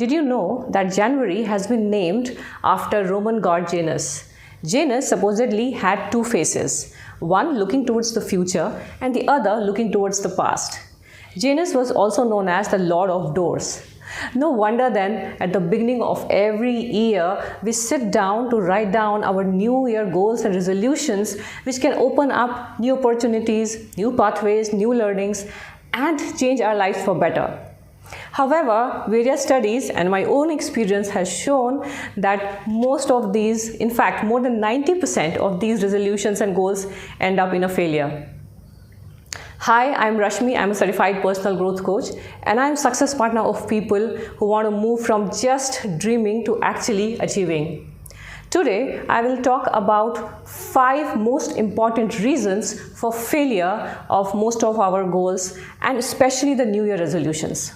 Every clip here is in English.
Did you know that January has been named after Roman god Janus? Janus supposedly had two faces, one looking towards the future and the other looking towards the past. Janus was also known as the Lord of Doors. No wonder then, at the beginning of every year, we sit down to write down our new year goals and resolutions, which can open up new opportunities, new pathways, new learnings, and change our lives for better. However, various studies and my own experience has shown that most of these, in fact, more than 90% of these resolutions and goals end up in a failure. Hi, I'm Rashmi. I'm a certified personal growth coach and I'm success partner of people who want to move from just dreaming to actually achieving. Today, I will talk about 5 most important reasons for failure of most of our goals and especially the New Year resolutions.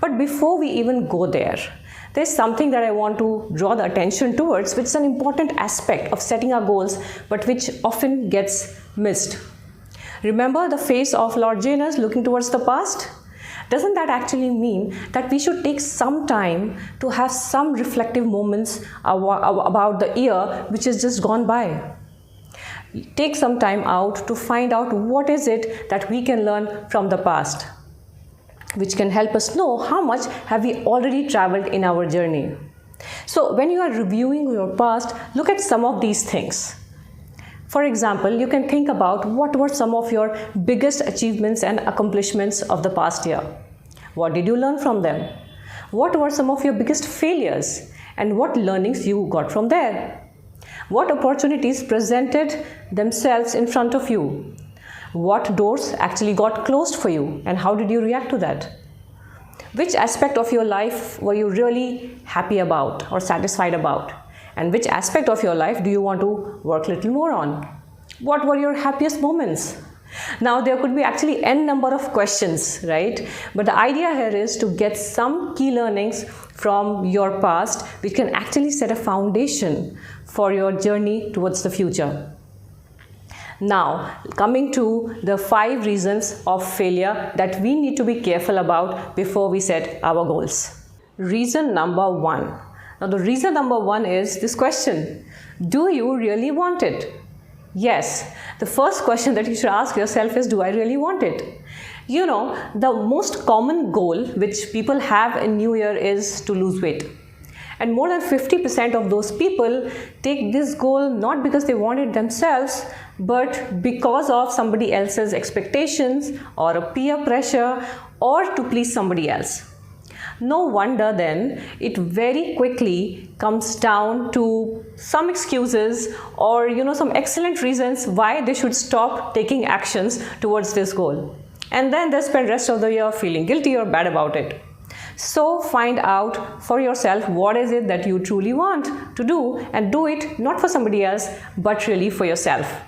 But before we even go there, there's something that I want to draw the attention towards, which is an important aspect of setting our goals, but which often gets missed. Remember the face of Lord Janus looking towards the past? Doesn't that actually mean that we should take some time to have some reflective moments about the year which has just gone by? Take some time out to find out what is it that we can learn from the past, which can help us know how much have we already traveled in our journey. So when you are reviewing your past, look at some of these things. For example, you can think about what were some of your biggest achievements and accomplishments of the past year. What did you learn from them? What were some of your biggest failures and what learnings you got from there? What opportunities presented themselves in front of you? What doors actually got closed for you and how did you react to that? Which aspect of your life were you really happy about or satisfied about? And which aspect of your life do you want to work a little more on? What were your happiest moments? Now there could be actually n number of questions, right? But the idea here is to get some key learnings from your past which can actually set a foundation for your journey towards the future. Now, coming to the 5 reasons of failure that we need to be careful about before we set our goals. Reason number 1. Now, the reason number 1 is this question: do you really want it? Yes, the first question that you should ask yourself is, do I really want it? You know, the most common goal which people have in New Year is to lose weight. And more than 50% of those people take this goal not because they want it themselves, but because of somebody else's expectations or a peer pressure or to please somebody else. No wonder then it very quickly comes down to some excuses or some excellent reasons why they should stop taking actions towards this goal. And then they spend the rest of the year feeling guilty or bad about it. So find out for yourself what is it that you truly want to do and do it not for somebody else but really for yourself.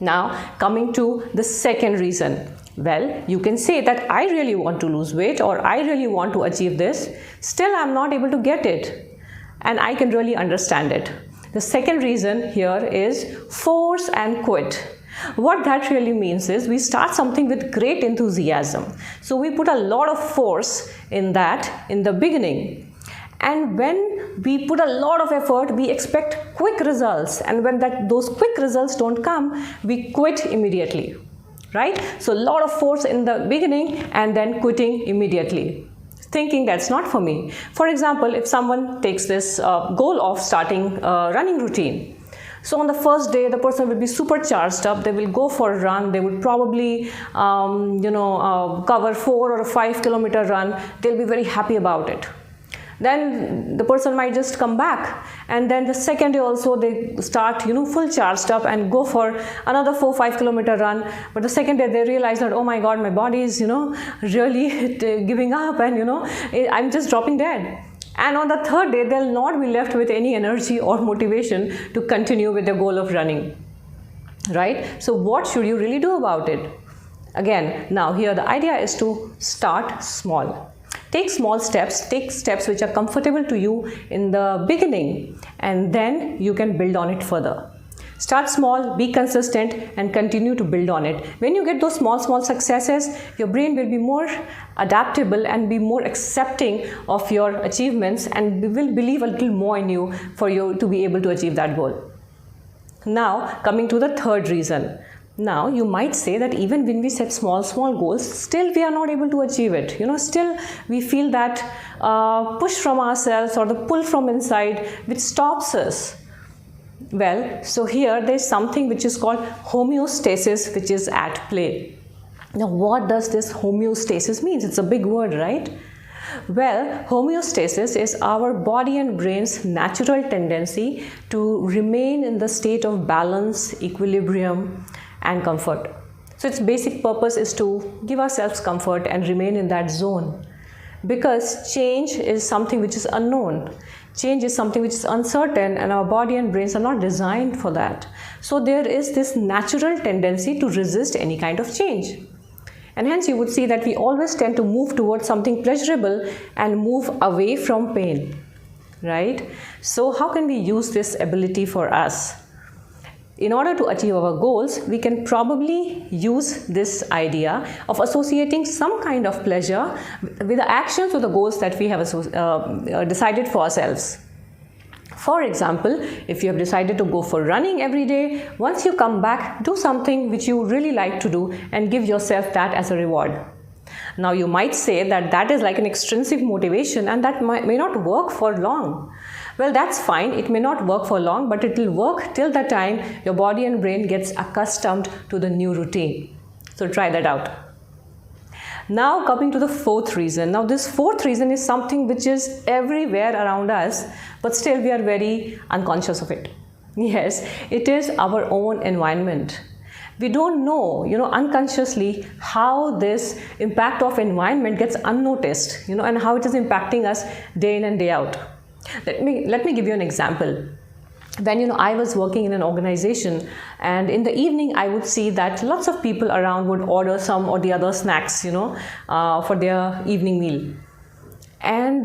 Now coming to the second reason. Well, you can say that I really want to lose weight or I really want to achieve this, still I'm not able to get it, and I can really understand it. The second reason here is force and quit. What that really means is we start something with great enthusiasm. So we put a lot of force in that in the beginning. And when we put a lot of effort, we expect quick results. And when those quick results don't come, we quit immediately. Right? So a lot of force in the beginning and then quitting immediately, thinking that's not for me. For example, if someone takes this goal of starting a running routine. So on the first day, the person will be super charged up. They will go for a run. They would probably, cover 4 or a 5 kilometer run. They'll be very happy about it. Then the person might just come back, and then the second day also they start full charged up and go for another 4-5 kilometer run. But the second day they realize that, oh my god, my body is really giving up, and I'm just dropping dead. And on the third day they'll not be left with any energy or motivation to continue with the goal of running, right? So what should you really do about it? Again, now here the idea is to start small. Take small steps, take steps which are comfortable to you in the beginning, and then you can build on it further. Start small, be consistent, and continue to build on it. When you get those small successes, your brain will be more adaptable and be more accepting of your achievements, and will believe a little more in you for you to be able to achieve that goal. Now, coming to the third reason. Now, you might say that even when we set small goals, still we are not able to achieve it. Still we feel that push from ourselves or the pull from inside which stops us. Well, so here there is something which is called homeostasis, which is at play. Now, what does this homeostasis mean? It's a big word, right? Well, homeostasis is our body and brain's natural tendency to remain in the state of balance, equilibrium, and comfort. So its basic purpose is to give ourselves comfort and remain in that zone. Because change is something which is unknown. Change is something which is uncertain, and our body and brains are not designed for that. So there is this natural tendency to resist any kind of change. And hence you would see that we always tend to move towards something pleasurable and move away from pain, right? So how can we use this ability for us? In order to achieve our goals, we can probably use this idea of associating some kind of pleasure with the actions or the goals that we have decided for ourselves. For example, if you have decided to go for running every day, once you come back, do something which you really like to do and give yourself that as a reward. Now, you might say that that is like an extrinsic motivation and that may not work for long. Well, that's fine. It may not work for long, but it will work till the time your body and brain gets accustomed to the new routine. So try that out. Now coming to the fourth reason. Now this fourth reason is something which is everywhere around us, but still we are very unconscious of it. Yes, it is our own environment. We don't know, unconsciously how this impact of environment gets unnoticed, and how it is impacting us day in and day out. Let me give you an example. When I was working in an organization, and in the evening I would see that lots of people around would order some or the other snacks, for their evening meal. And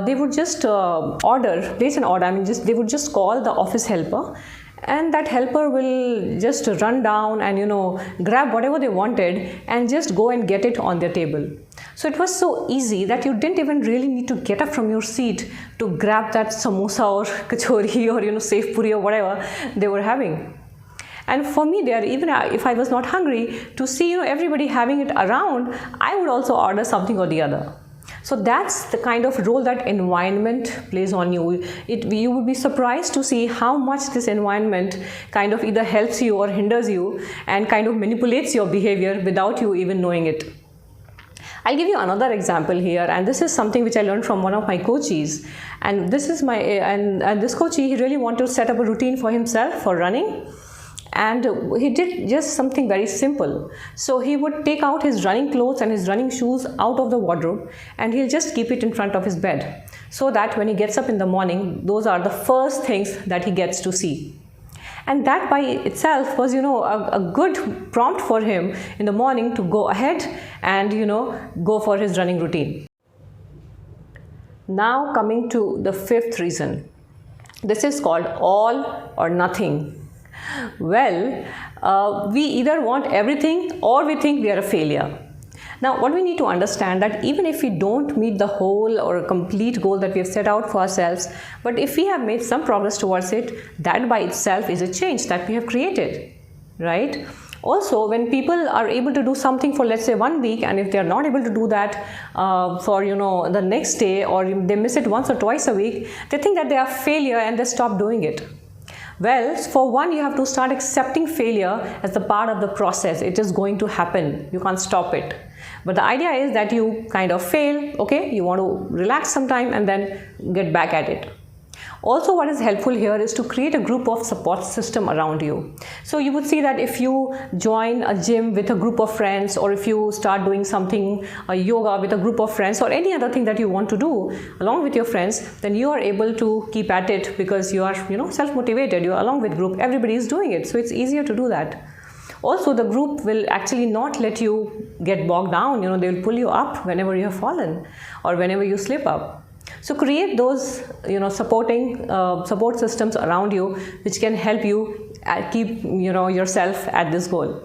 they would just place an order. They would just call the office helper, and that helper will just run down and grab whatever they wanted and just go and get it on their table. So it was so easy that you didn't even really need to get up from your seat to grab that samosa or kachori or safe puri or whatever they were having. And for me there, even if I was not hungry, to see everybody having it around, I would also order something or the other. So that's the kind of role that environment plays on you. You would be surprised to see how much this environment kind of either helps you or hinders you and kind of manipulates your behavior without you even knowing it. I'll give you another example here, and this is something which I learned from one of my coaches. And this is this coach, he really wanted to set up a routine for himself for running. And he did just something very simple. So he would take out his running clothes and his running shoes out of the wardrobe, and he'll just keep it in front of his bed, so that when he gets up in the morning, those are the first things that he gets to see. And that by itself was, a good prompt for him in the morning to go ahead and, go for his running routine. Now coming to the fifth reason. This is called all or nothing. Well, we either want everything or we think we are a failure. Now, what we need to understand that even if we don't meet the whole or a complete goal that we have set out for ourselves, but if we have made some progress towards it, that by itself is a change that we have created, right? Also, when people are able to do something for, let's say, 1 week, and if they are not able to do that for the next day, or they miss it once or twice a week, they think that they are a failure and they stop doing it. Well, for one, you have to start accepting failure as the part of the process. It is going to happen. You can't stop it. But the idea is that you kind of fail, okay? You want to relax some time and then get back at it. Also, what is helpful here is to create a group of support system around you. So you would see that if you join a gym with a group of friends, or if you start doing something, yoga with a group of friends, or any other thing that you want to do along with your friends, then you are able to keep at it because you are, self-motivated. You are along with group. Everybody is doing it. So it's easier to do that. Also, the group will actually not let you get bogged down. They will pull you up whenever you have fallen or whenever you slip up. So create those, support systems around you which can help you keep yourself at this goal.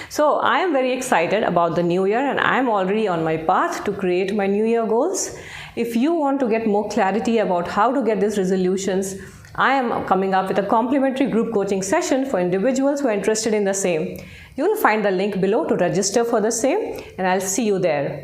So I am very excited about the new year, and I am already on my path to create my new year goals. If you want to get more clarity about how to get these resolutions, I am coming up with a complimentary group coaching session for individuals who are interested in the same. You will find the link below to register for the same, and I'll see you there.